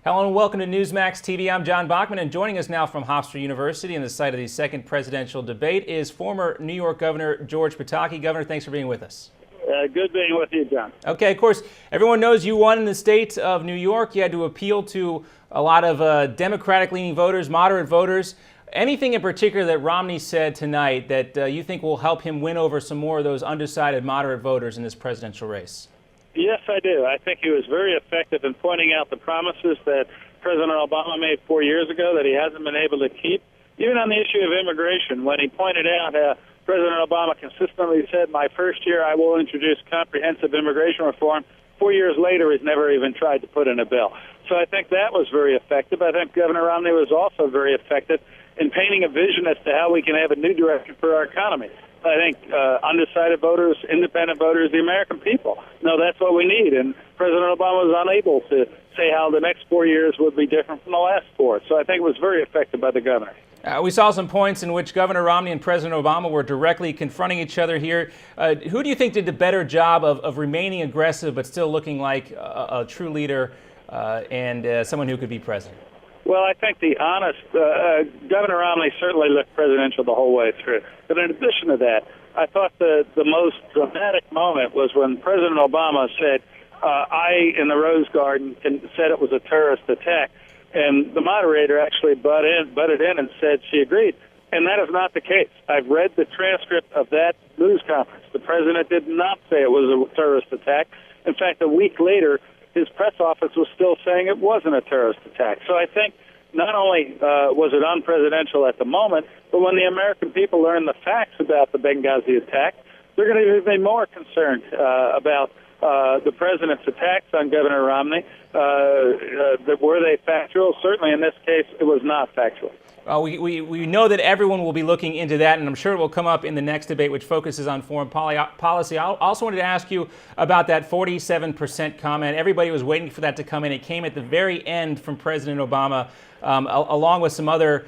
Hello and welcome to Newsmax TV. I'm John Bachman, and joining us now from Hofstra University and the site of the second presidential debate is former New York Governor George Pataki. Governor, thanks for being with us. Good being with you, John. Okay, of course, everyone knows you won in the state of New York. You had to appeal to a lot of Democratic-leaning voters, moderate voters. Anything in particular that Romney said tonight that you think will help him win over some more of those undecided moderate voters in this presidential race? Yes, I do. I think he was very effective in pointing out the promises that President Obama made 4 years ago that he hasn't been able to keep. Even on the issue of immigration, when he pointed out President Obama consistently said, my first year I will introduce comprehensive immigration reform. 4 years later, he's never even tried to put in a bill. So I think that was very effective. I think Governor Romney was also very effective in painting a vision as to how we can have a new direction for our economy. I think undecided voters, independent voters, the American people know that's what we need. And President Obama was unable to say how the next 4 years would be different from the last four. So I think it was very effective by the governor. We saw some points in which Governor Romney and President Obama were directly confronting each other here. Who do you think did the better job of remaining aggressive but still looking like a true leader and someone who could be president? Well, I think the honest Governor Romney certainly looked presidential the whole way through. But in addition to that, I thought the most dramatic moment was when President Obama said, I, in the Rose Garden, said it was a terrorist attack. And the moderator actually butted in and said she agreed. And that is not the case. I've read the transcript of that news conference. The president did not say it was a terrorist attack. In fact, a week later, his press office was still saying it wasn't a terrorist attack. So I think not only was it unpresidential at the moment, but when the American people learn the facts about the Benghazi attack, they're going to be more concerned about the president's attacks on Governor Romney. Were they factual? Certainly in this case, it was not factual. We know that everyone will be looking into that, and I'm sure it will come up in the next debate, which focuses on foreign policy. I also wanted to ask you about that 47% comment. Everybody was waiting for that to come in. It came at the very end from President Obama, along with some other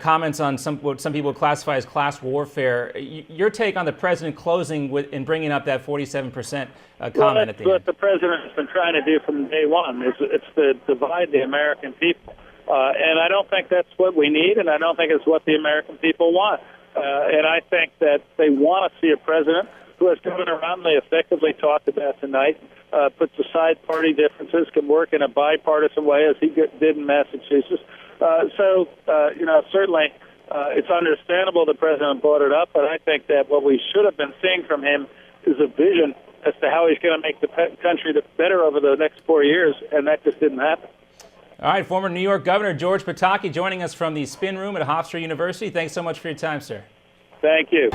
comments on what some people classify as class warfare. Your take on the president closing and bringing up that 47% comment at the end? What the president has been trying to do from day one. It's to divide the American people. And I don't think that's what we need, and I don't think it's what the American people want. And I think that they want to see a president who, as Governor Romney effectively talked about tonight, puts aside party differences, can work in a bipartisan way, as he did in Massachusetts. Certainly it's understandable the president brought it up, but I think that what we should have been seeing from him is a vision as to how he's going to make the country better over the next 4 years, and that just didn't happen. All right, former New York Governor George Pataki joining us from the Spin Room at Hofstra University. Thanks so much for your time, sir. Thank you.